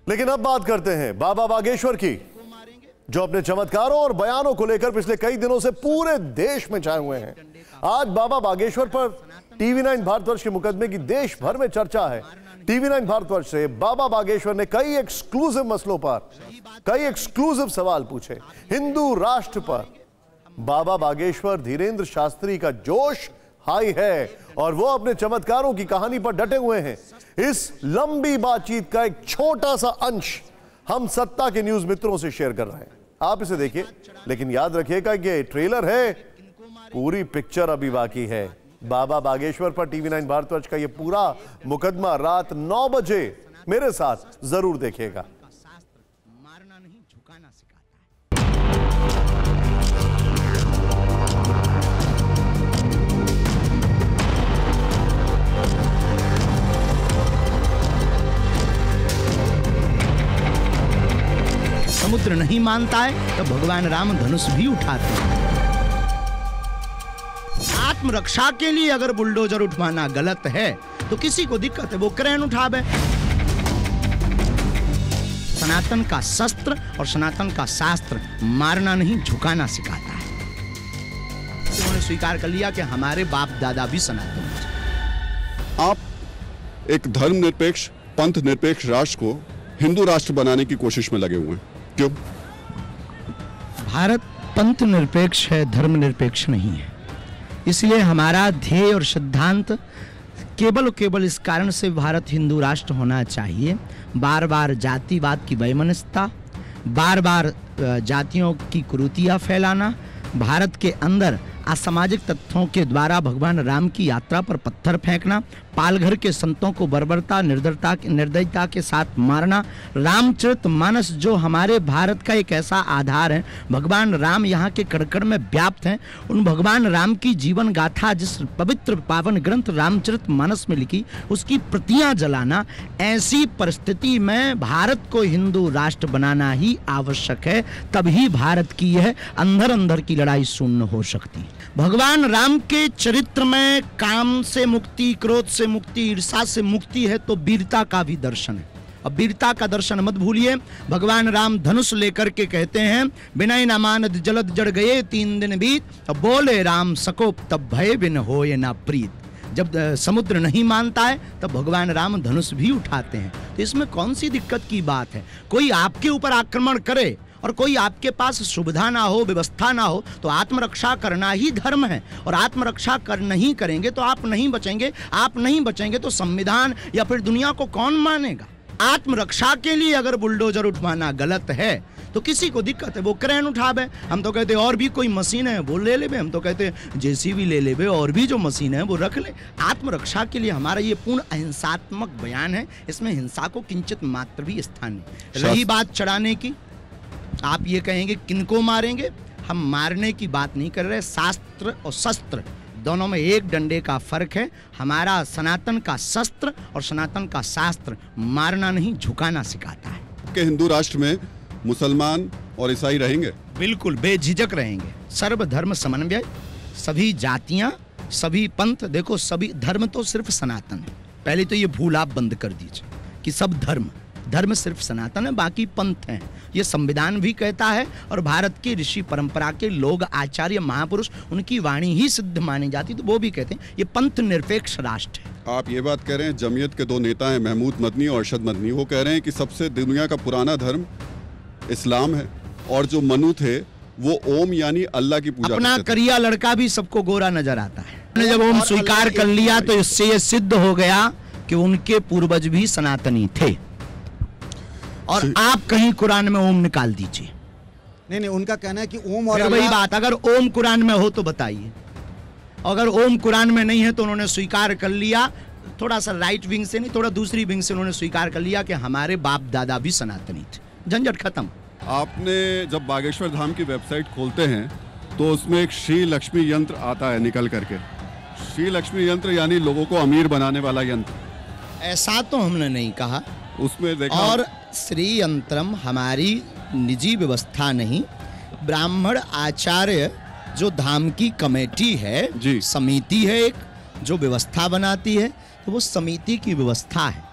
लेकिन अब बात करते हैं बाबा बागेश्वर की, जो अपने चमत्कारों और बयानों को लेकर पिछले कई दिनों से पूरे देश में छाए हुए हैं। आज बाबा बागेश्वर पर टीवी 9 भारतवर्ष के मुकदमे की देश भर में चर्चा है। टीवी 9 भारतवर्ष से बाबा बागेश्वर ने कई एक्सक्लूसिव मसलों पर कई एक्सक्लूसिव सवाल पूछे। हिंदू राष्ट्र पर बाबा बागेश्वर धीरेन्द्र शास्त्री का जोश हाई है और वो अपने चमत्कारों की कहानी पर डटे हुए हैं। इस लंबी बातचीत का एक छोटा सा अंश हम सत्ता के न्यूज मित्रों से शेयर कर रहे हैं, आप इसे देखिए। लेकिन याद रखिएगा कि ये ट्रेलर है, पूरी पिक्चर अभी बाकी है। बाबा बागेश्वर पर टीवी 9 भारतवर्ष का ये पूरा मुकदमा रात 9 बजे मेरे साथ जरूर देखिएगा। समुद्र नहीं मानता है तो भगवान राम धनुष भी उठाते हैं। आत्मरक्षा के लिए अगर बुलडोजर उठवाना गलत है तो किसी को दिक्कत है वो क्रेन उठावे। सनातन का शस्त्र और सनातन का शास्त्र मारना नहीं झुकाना सिखाता है। उन्होंने स्वीकार कर लिया कि हमारे बाप दादा भी सनातन हैं। आप एक धर्मनिरपेक्ष पंथ निरपेक्ष राष्ट्र को हिंदू राष्ट्र बनाने की कोशिश में लगे हुए हैं, क्यों? भारत पंथ निरपेक्ष है, धर्म निरपेक्ष नहीं है। इसलिए हमारा ध्येय और सिद्धांत केवल इस कारण से भारत हिंदू राष्ट्र होना चाहिए। बार बार जातिवाद की वैमनस्यता, बार बार जातियों की कुरीतियां फैलाना, भारत के अंदर असामाजिक तत्वों के द्वारा भगवान राम की यात्रा पर पत्थर फेंकना, पालघर के संतों को बर्बरता निर्दयता के साथ मारना, रामचरितमानस जो हमारे भारत का एक ऐसा आधार है, भगवान राम यहाँ के कण में व्याप्त हैं, उन भगवान राम की जीवन गाथा जिस पवित्र पावन ग्रंथ रामचरितमानस में लिखी उसकी प्रतियां जलाना, ऐसी परिस्थिति में भारत को हिंदू राष्ट्र बनाना ही आवश्यक है। तभी भारत की यह अंदर की लड़ाई शून्य हो सकती है। भगवान राम के चरित्र में काम से मुक्ति, क्रोध से मुक्ति, ईर्षा से मुक्ति है तो वीरता का भी दर्शन है। अब वीरता का दर्शन मत भूलिए। भगवान राम धनुष लेकर के कहते हैं, विनय न मानद जलद जड़ गए 3 दिन बीत, अब बोले राम सकोप तब भय बिन होए ना प्रीत। जब समुद्र नहीं मानता है तब भगवान राम धनुष भी उठाते हैं। तो इसमें कौन सी दिक्कत की बात है? कोई आपके ऊपर आक्रमण करे और कोई आपके पास सुविधा ना हो, व्यवस्था ना हो, तो आत्मरक्षा करना ही धर्म है। और आत्मरक्षा नहीं करेंगे तो आप नहीं बचेंगे। आप नहीं बचेंगे तो संविधान या फिर दुनिया को कौन मानेगा? आत्मरक्षा के लिए अगर बुलडोजर उठवाना गलत है तो किसी को दिक्कत है वो क्रेन उठावे। हम तो कहते और भी कोई मशीन है वो ले लेवे। हम तो कहते जेसीबी ले लेवे, और भी जो मशीन है वो रख ले। आत्मरक्षा के लिए हमारा ये पूर्ण अहिंसात्मक बयान है, इसमें हिंसा को किंचित मात्र भी स्थान नहीं। रही बात चढ़ाने की, आप ये कहेंगे किनको मारेंगे, हम मारने की बात नहीं कर रहे। शास्त्र और शस्त्र दोनों में एक डंडे का फर्क है। हमारा सनातन का शस्त्र और सनातन का शास्त्र मारना नहीं झुकाना सिखाता है। कि हिंदू राष्ट्र में मुसलमान और ईसाई रहेंगे? बिल्कुल बेझिझक रहेंगे। सर्वधर्म समन्वय, सभी जातियां, सभी पंथ। देखो सभी धर्म तो सिर्फ सनातन है। पहले तो ये भूल आप बंद कर दीजिए कि सब धर्म सिर्फ सनातन है, बाकी पंथ हैं। ये संविधान भी कहता है और भारत की ऋषि परंपरा के लोग, आचार्य महापुरुष, उनकी वाणी ही सिद्ध मानी जाती, तो वो भी कहते हैं ये पंथ निरपेक्ष राष्ट्र है। आप ये बात कह रहे हैं, जमीयत के 2 नेता हैं महमूद मदनी और अरशद मदनी, वो कह रहे हैं कि सबसे दुनिया का पुराना धर्म इस्लाम है और जो मनु थे वो ओम यानी अल्लाह की पूजा अपना करिया लड़का भी सबको गोरा नजर आता है। जब ओम स्वीकार कर लिया तो इससे ये सिद्ध हो गया कि उनके पूर्वज भी सनातनी थे। और आप कहीं कुरान में ओम निकाल दीजिए। नहीं, उनका कहना है कि ओम और वही बात, अगर ओम कुरान में हो तो बताइए। अगर ओम कुरान में नहीं है तो उन्होंने स्वीकार कर लिया, थोड़ा सा राइट विंग से नहीं, थोड़ा दूसरी विंग से उन्होंने स्वीकार कर लिया कि हमारे बाप दादा भी सनातनी थे। झंझट खत्म। आपने जब बागेश्वर धाम की वेबसाइट खोलते हैं तो उसमें एक श्री लक्ष्मी यंत्र आता है निकल करके। श्री लक्ष्मी यंत्र यानी लोगों को अमीर बनाने वाला यंत्र। ऐसा तो हमने नहीं कहा। उसमें देखा और श्री यंत्रम हमारी निजी व्यवस्था नहीं, ब्राह्मण आचार्य जो धाम की कमेटी है, समिति है एक जो व्यवस्था बनाती है, तो वो समिति की व्यवस्था है।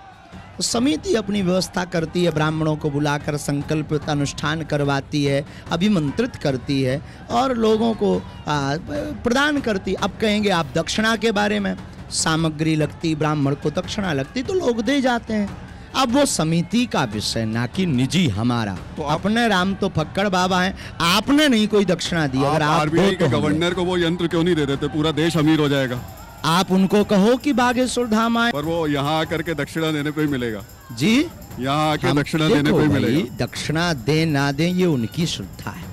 तो समिति अपनी व्यवस्था करती है, ब्राह्मणों को बुलाकर संकल्प अनुष्ठान करवाती है, अभिमंत्रित करती है और लोगों को प्रदान करती। अब कहेंगे आप दक्षिणा के बारे में, सामग्री लगती, ब्राह्मण को दक्षिणा लगती तो लोग दे जाते हैं। अब वो समिति का विषय, ना कि निजी हमारा। तो अपने राम तो फक्कड़ बाबा हैं, आपने नहीं कोई दक्षिणा दी। अगर आप आरबीआई के गवर्नर को वो यंत्र क्यों नहीं दे देते? पूरा देश अमीर हो जाएगा। आप उनको कहो कि बागेश्वर धाम आए, पर वो यहाँ आकर के दक्षिणा देने पे ही मिलेगा जी। यहाँ आके दक्षिणा देने पे ही मिलेगा। दक्षिणा दे ना दे ये उनकी श्रद्धा है,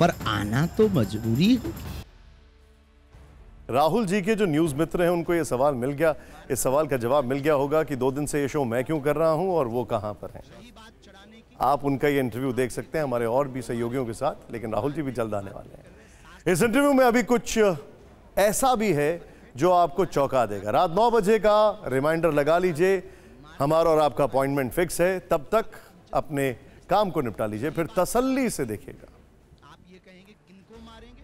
पर आना तो मजबूरी है। राहुल जी के जो न्यूज मित्र हैं उनको ये सवाल मिल गया, इस सवाल का जवाब मिल गया होगा कि 2 दिन से ये शो मैं क्यों कर रहा हूं और वो कहां पर हैं। आप उनका ये इंटरव्यू देख सकते हैं हमारे और भी सहयोगियों के साथ, लेकिन राहुल जी भी जल्द आने वाले हैं। इस इंटरव्यू में अभी कुछ ऐसा भी है जो आपको चौंका देगा। रात 9 बजे का रिमाइंडर लगा लीजिए, हमारा और आपका अपॉइंटमेंट फिक्स है। तब तक अपने काम को निपटा लीजिए, फिर तसल्ली से देखिएगा। आप ये कहेंगे किनको मारेंगे?